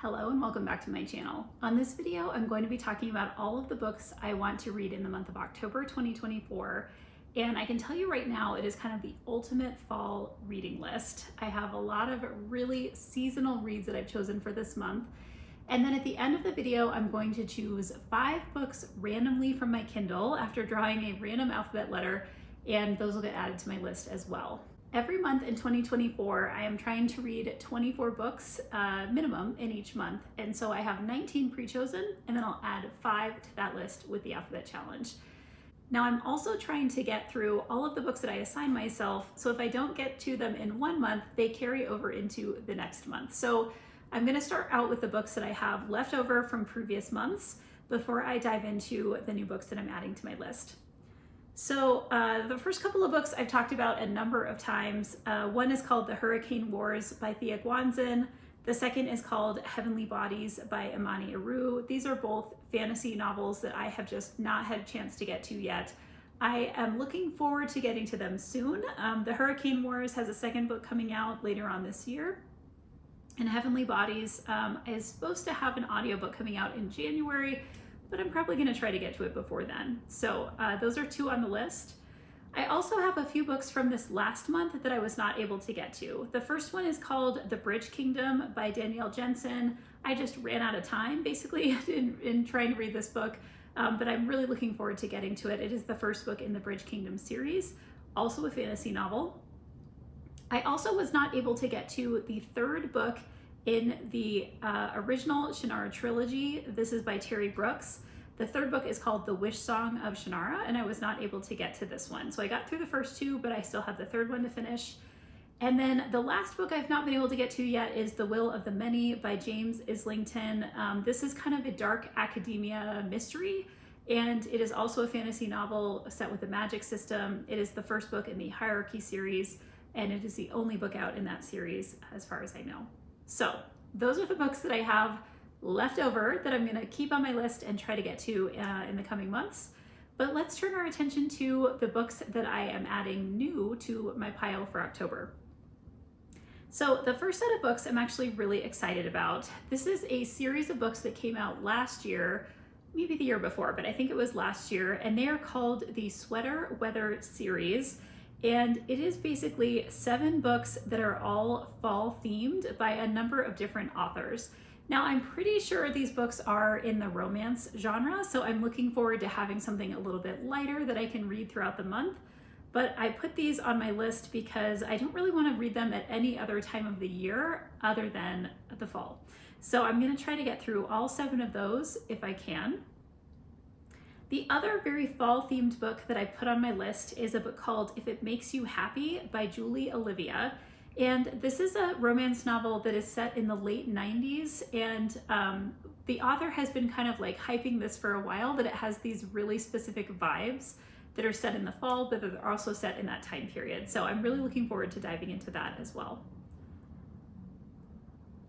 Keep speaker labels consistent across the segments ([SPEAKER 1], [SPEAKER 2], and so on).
[SPEAKER 1] Hello and welcome back to my channel. On this video, I'm going to be talking about all of the books I want to read in the month of October 2024. And I can tell you right now, it is kind of the ultimate fall reading list. I have a lot of really seasonal reads that I've chosen for this month. And then at the end of the video, I'm going to choose 5 books randomly from my Kindle after drawing a random alphabet letter, and those will get added to my list as well. Every month in 2024, I am trying to read 24 books minimum in each month. And so I have 19 pre-chosen, and then I'll add 5 to that list with the alphabet challenge. Now I'm also trying to get through all of the books that I assign myself. So if I don't get to them in one month, they carry over into the next month. So I'm gonna start out with the books that I have left over from previous months before I dive into the new books that I'm adding to my list. So the first couple of books I've talked about a number of times. One is called The Hurricane Wars by Thea Guanzin. The second is called Heavenly Bodies by Imani Aru. These are both fantasy novels that I have just not had a chance to get to yet. I am looking forward to getting to them soon. The Hurricane Wars has a second book coming out later on this year. And Heavenly Bodies is supposed to have an audiobook coming out in January, but I'm probably gonna try to get to it before then. So those are 2 on the list. I also have a few books from this last month that I was not able to get to. The first one is called The Bridge Kingdom by Danielle Jensen. I just ran out of time basically in trying to read this book, but I'm really looking forward to getting to it. It is the first book in the Bridge Kingdom series, also a fantasy novel. I also was not able to get to the 3rd book in the original Shannara trilogy. This is by Terry Brooks. The 3rd book is called The Wish Song of Shannara, and I was not able to get to this one. So I got through the first 2, but I still have the 3rd one to finish. And then the last book I've not been able to get to yet is The Will of the Many by James Islington. This is kind of a dark academia mystery, and it is also a fantasy novel set with a magic system. It is the first book in the Hierarchy series, and it is the only book out in that series as far as I know. So those are the books that I have left over that I'm gonna keep on my list and try to get to in the coming months. But let's turn our attention to the books that I am adding new to my pile for October. So the first set of books I'm actually really excited about. This is a series of books that came out last year, maybe the year before, but I think it was last year, and they are called the Sweater Weather series. And it is basically 7 books that are all fall themed by a number of different authors. Now, I'm pretty sure these books are in the romance genre, so I'm looking forward to having something a little bit lighter that I can read throughout the month. But I put these on my list because I don't really want to read them at any other time of the year other than the fall. So I'm going to try to get through all 7 of those if I can. The other very fall-themed book that I put on my list is a book called If It Makes You Happy by Julie Olivia. And this is a romance novel that is set in the late 90s. And the author has been kind of like hyping this for a while, that it has these really specific vibes that are set in the fall, but they're also set in that time period. So I'm really looking forward to diving into that as well.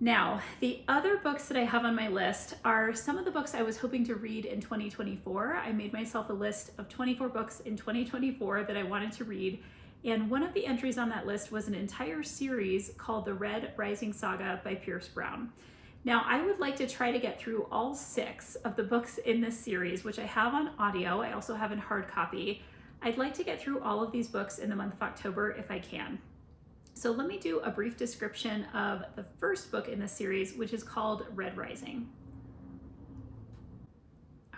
[SPEAKER 1] Now, the other books that I have on my list are some of the books I was hoping to read in 2024. I made myself a list of 24 books in 2024 that I wanted to read, and one of the entries on that list was an entire series called The Red Rising Saga by Pierce Brown. Now, I would like to try to get through all 6 of the books in this series, which I have on audio. I also have in hard copy. I'd like to get through all of these books in the month of October if I can. So let me do a brief description of the first book in this series, which is called Red Rising.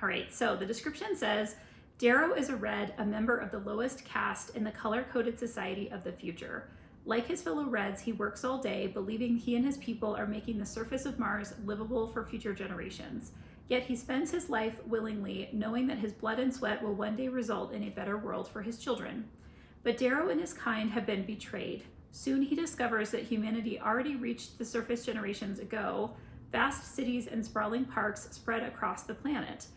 [SPEAKER 1] All right, so the description says, Darrow is a Red, a member of the lowest caste in the color-coded society of the future. Like his fellow Reds, he works all day, believing he and his people are making the surface of Mars livable for future generations. Yet he spends his life willingly, knowing that his blood and sweat will one day result in a better world for his children. But Darrow and his kind have been betrayed. Soon he discovers that humanity already reached the surface generations ago. Vast cities and sprawling parks spread across the planet.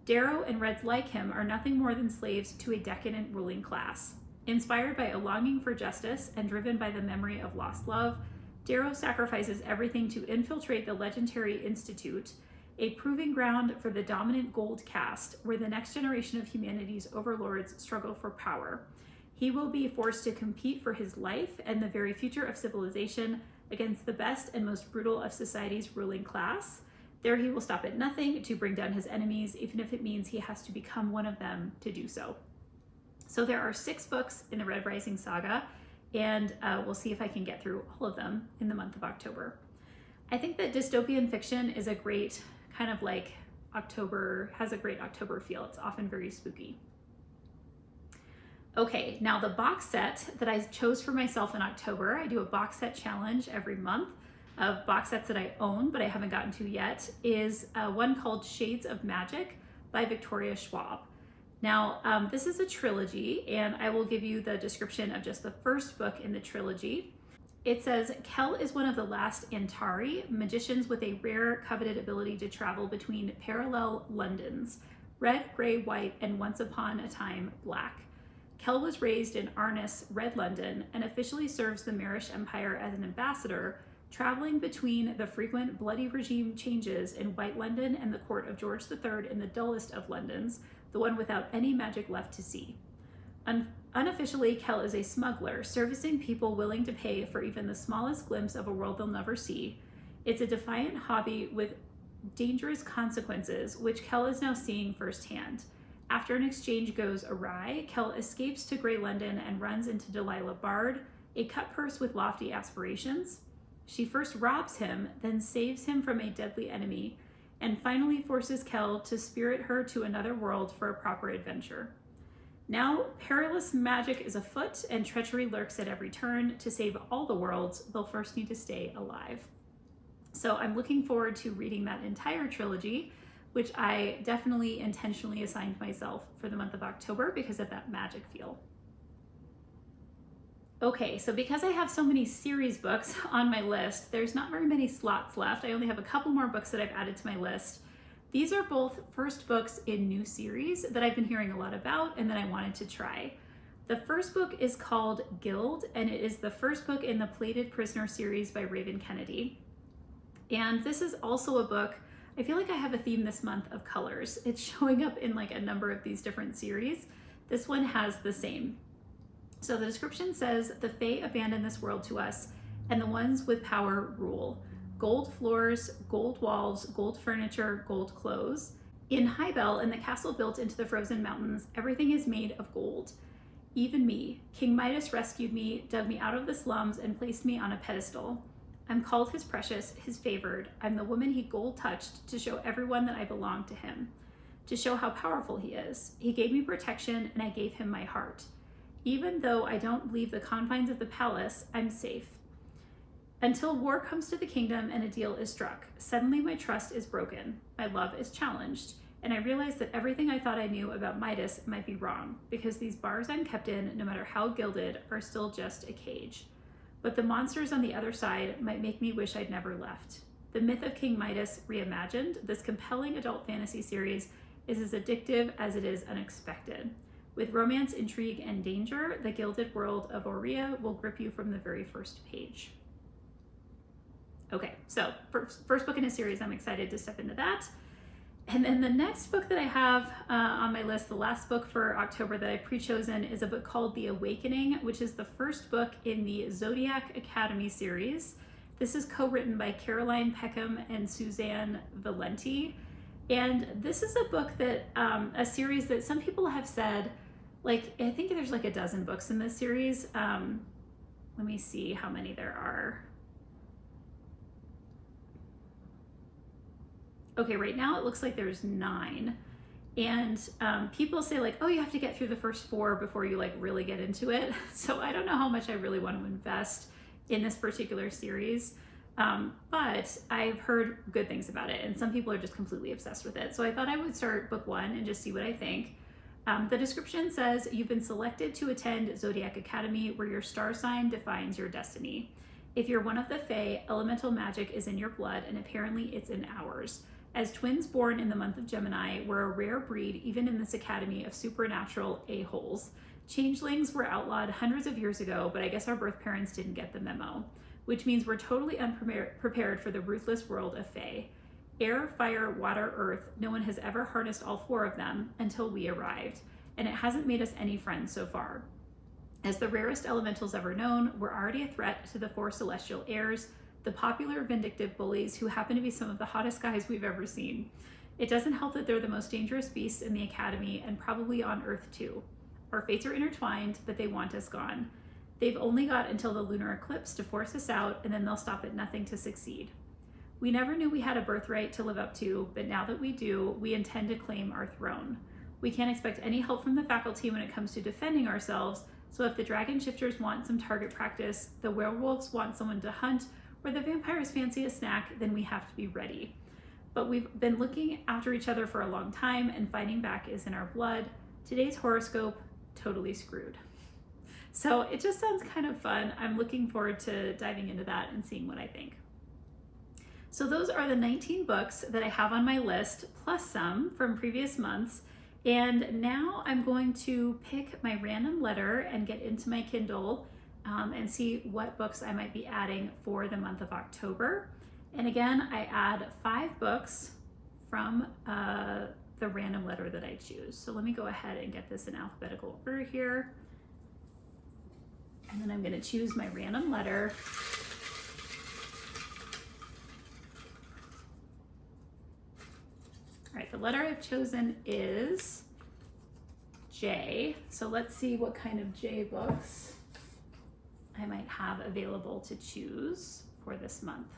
[SPEAKER 1] Darrow and Reds like him are nothing more than slaves to a decadent ruling class. Inspired by a longing for justice and driven by the memory of lost love, Darrow sacrifices everything to infiltrate the legendary Institute, a proving ground for the dominant gold caste, where the next generation of humanity's overlords struggle for power. He will be forced to compete for his life and the very future of civilization, against the best and most brutal of society's ruling class. There he will stop at nothing to bring down his enemies, even if it means he has to become one of them to do so. So there are 6 books in the Red Rising saga, and we'll see if I can get through all of them in the month of October. I think that dystopian fiction is a great kind of like October, has a great October feel. It's often very spooky. Okay, now the box set that I chose for myself in October, I do a box set challenge every month of box sets that I own but I haven't gotten to yet, is one called Shades of Magic by Victoria Schwab. Now, this is a trilogy, and I will give you the description of just the first book in the trilogy. It says, Kell is one of the last Antari, magicians with a rare, coveted ability to travel between parallel Londons, red, gray, white, and once upon a time, black. Kell was raised in Arnis, Red London, and officially serves the Marish Empire as an ambassador, traveling between the frequent bloody regime changes in White London and the court of George III in the dullest of Londons, the one without any magic left to see. Unofficially, Kell is a smuggler, servicing people willing to pay for even the smallest glimpse of a world they'll never see. It's a defiant hobby with dangerous consequences, which Kell is now seeing firsthand. After an exchange goes awry, Kell escapes to Grey London and runs into Delilah Bard, a cutpurse with lofty aspirations. She first robs him, then saves him from a deadly enemy, and finally forces Kell to spirit her to another world for a proper adventure. Now, perilous magic is afoot and treachery lurks at every turn. To save all the worlds, they'll first need to stay alive. So I'm looking forward to reading that entire trilogy, which I definitely intentionally assigned myself for the month of October because of that magic feel. Okay, so because I have so many series books on my list, there's not very many slots left. I only have a couple more books that I've added to my list. These are both first books in new series that I've been hearing a lot about and that I wanted to try. The first book is called Guild, and it is the first book in the Plated Prisoner series by Raven Kennedy. And this is also a book, I feel like I have a theme this month of colors. It's showing up in like a number of these different series. This one has the same. So the description says, the Fae abandon this world to us, and the ones with power rule. Gold floors, gold walls, gold furniture, gold clothes. In Highbell, in the castle built into the frozen mountains, everything is made of gold. Even me. King Midas rescued me, dug me out of the slums, and placed me on a pedestal. I'm called his precious, his favored. I'm the woman he gold-touched to show everyone that I belong to him, to show how powerful he is. He gave me protection, and I gave him my heart. Even though I don't leave the confines of the palace, I'm safe. Until war comes to the kingdom and a deal is struck, suddenly my trust is broken, my love is challenged, and I realize that everything I thought I knew about Midas might be wrong, because these bars I'm kept in, no matter how gilded, are still just a cage. But the monsters on the other side might make me wish I'd never left. The Myth of King Midas Reimagined, this compelling adult fantasy series, is as addictive as it is unexpected. With romance, intrigue, and danger, the gilded world of Aurea will grip you from the very first page. Okay, so first book in a series, I'm excited to step into that. And then the next book that I have on my list, the last book for October that I've pre-chosen, is a book called The Awakening, which is the first book in the Zodiac Academy series. This is co-written by Caroline Peckham and Suzanne Valenti. And this is a book that, a series that some people have said, like, I think there's like a dozen books in this series. Let me see how many there are. Okay, right now it looks like there's 9. And people say like, oh, you have to get through the first 4 before you like really get into it. So I don't know how much I really want to invest in this particular series. But I've heard good things about it, and some people are just completely obsessed with it. So I thought I would start book 1 and just see what I think. The description says, you've been selected to attend Zodiac Academy, where your star sign defines your destiny. If you're one of the Fae, elemental magic is in your blood, and apparently it's in ours. As twins born in the month of Gemini, we're a rare breed even in this academy of supernatural a-holes. Changelings were outlawed hundreds of years ago, but I guess our birth parents didn't get the memo, which means we're totally unprepared for the ruthless world of Fae. Air, fire, water, earth, no one has ever harnessed all 4 of them until we arrived, and it hasn't made us any friends so far. As the rarest elementals ever known, we're already a threat to the 4 celestial heirs, the popular vindictive bullies who happen to be some of the hottest guys we've ever seen. It doesn't help that they're the most dangerous beasts in the academy and probably on Earth too. Our fates are intertwined, but they want us gone. They've only got until the lunar eclipse to force us out, and then they'll stop at nothing to succeed. We never knew we had a birthright to live up to, but now that we do, we intend to claim our throne. We can't expect any help from the faculty when it comes to defending ourselves, so if the dragon shifters want some target practice, the werewolves want someone to hunt, or the vampires fancy a snack, then we have to be ready. But we've been looking after each other for a long time, and fighting back is in our blood. Today's horoscope, totally screwed. So it just sounds kind of fun. I'm looking forward to diving into that and seeing what I think. So those are the 19 books that I have on my list, plus some from previous months. And now I'm going to pick my random letter and get into my Kindle and see what books I might be adding for the month of October. And again, I add 5 books from the random letter that I choose. So let me go ahead and get this in alphabetical order here. And then I'm going to choose my random letter. All right, the letter I've chosen is J. So let's see what kind of J books I might have available to choose for this month.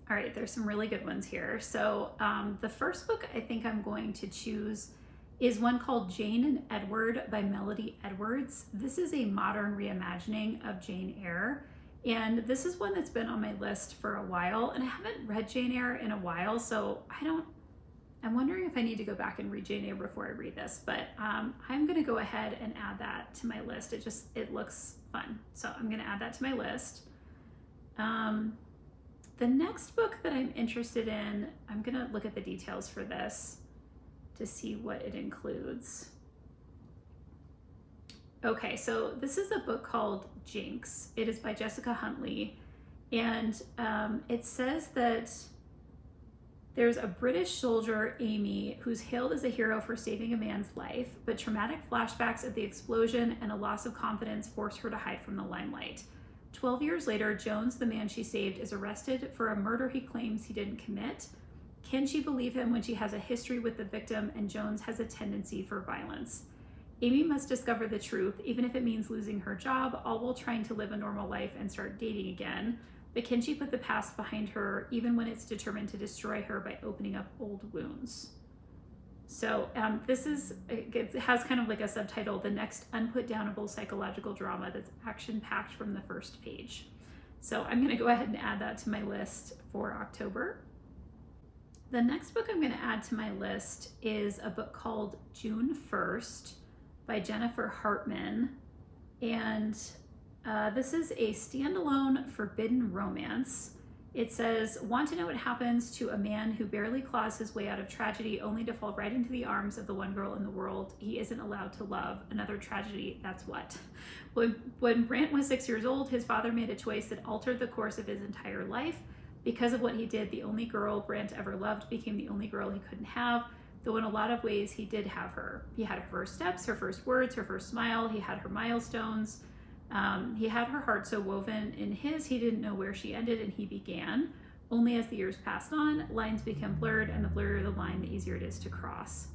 [SPEAKER 1] All right, there's some really good ones here. So the first book I think I'm going to choose is one called Jane and Edward by Melody Edwards. This is a modern reimagining of Jane Eyre. And this is one that's been on my list for a while, and I haven't read Jane Eyre in a while, so I'm wondering if I need to go back and read Jane Eyre before I read this, but I'm gonna go ahead and add that to my list. It looks fun. So I'm gonna add that to my list. The next book that I'm interested in, I'm gonna look at the details for this to see what it includes. Okay, so this is a book called Jinx. It is by Jessica Huntley, and it says that there's a British soldier, Amy, who's hailed as a hero for saving a man's life, but traumatic flashbacks of the explosion and a loss of confidence force her to hide from the limelight. 12 years later, Jones, the man she saved, is arrested for a murder he claims he didn't commit. Can she believe him when she has a history with the victim and Jones has a tendency for violence? Amy must discover the truth, even if it means losing her job, all while trying to live a normal life and start dating again. But can she put the past behind her, even when it's determined to destroy her by opening up old wounds? So it has kind of like a subtitle, The Next Unputdownable Psychological Drama That's Action-Packed from the First Page. So I'm gonna go ahead and add that to my list for October. The next book I'm gonna add to my list is a book called June 1st by Jennifer Hartman. And this is a standalone forbidden romance. It says, want to know what happens to a man who barely claws his way out of tragedy only to fall right into the arms of the one girl in the world he isn't allowed to love. Another tragedy, that's what. When Brant was 6 years old, his father made a choice that altered the course of his entire life. Because of what he did, the only girl Brant ever loved became the only girl he couldn't have, though in a lot of ways he did have her. He had her first steps, her first words, her first smile, he had her milestones. He had her heart so woven in his, he didn't know where she ended and he began. Only as the years passed on, lines become blurred, and the blurrier the line, the easier it is to cross.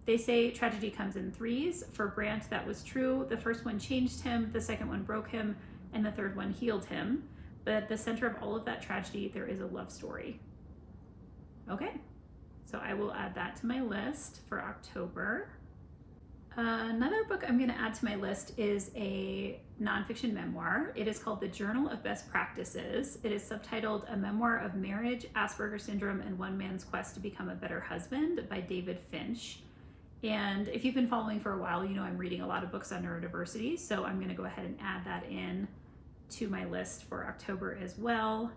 [SPEAKER 1] They say tragedy comes in threes. For Brant, that was true. The first one changed him, the second one broke him, and the third one healed him. But at the center of all of that tragedy, there is a love story. Okay, so I will add that to my list for October. Another book I'm going to add to my list is a nonfiction memoir. It is called The Journal of Best Practices. It is subtitled A Memoir of Marriage, Asperger's Syndrome, and One Man's Quest to Become a Better Husband by David Finch. And if you've been following for a while, you know I'm reading a lot of books on neurodiversity, so I'm going to go ahead and add that in to my list for October as well.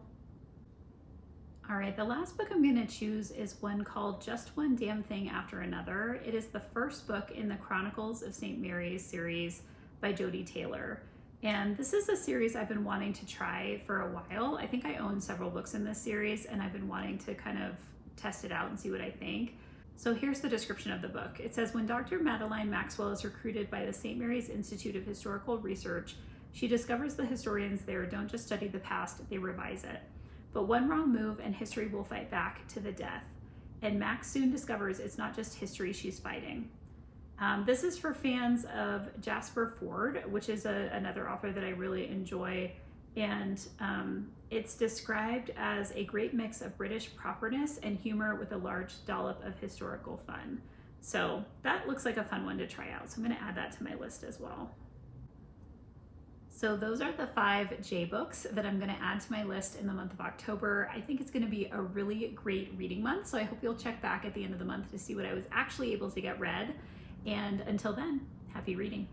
[SPEAKER 1] All right, the last book I'm going to choose is one called Just One Damn Thing After Another. It is the first book in the Chronicles of St. Mary's series by Jodi Taylor. And this is a series I've been wanting to try for a while. I think I own several books in this series and I've been wanting to kind of test it out and see what I think. So here's the description of the book. It says, when Dr. Madeline Maxwell is recruited by the St. Mary's Institute of Historical Research, she discovers the historians there don't just study the past, they revise it. But one wrong move and history will fight back to the death. And Max soon discovers it's not just history she's fighting. This is for fans of Jasper Fforde, which is another author that I really enjoy. And it's described as a great mix of British properness and humor with a large dollop of historical fun. So that looks like a fun one to try out. So I'm going to add that to my list as well. So those are the 5 J books that I'm going to add to my list in the month of October. I think it's going to be a really great reading month. So I hope you'll check back at the end of the month to see what I was actually able to get read. And until then, happy reading.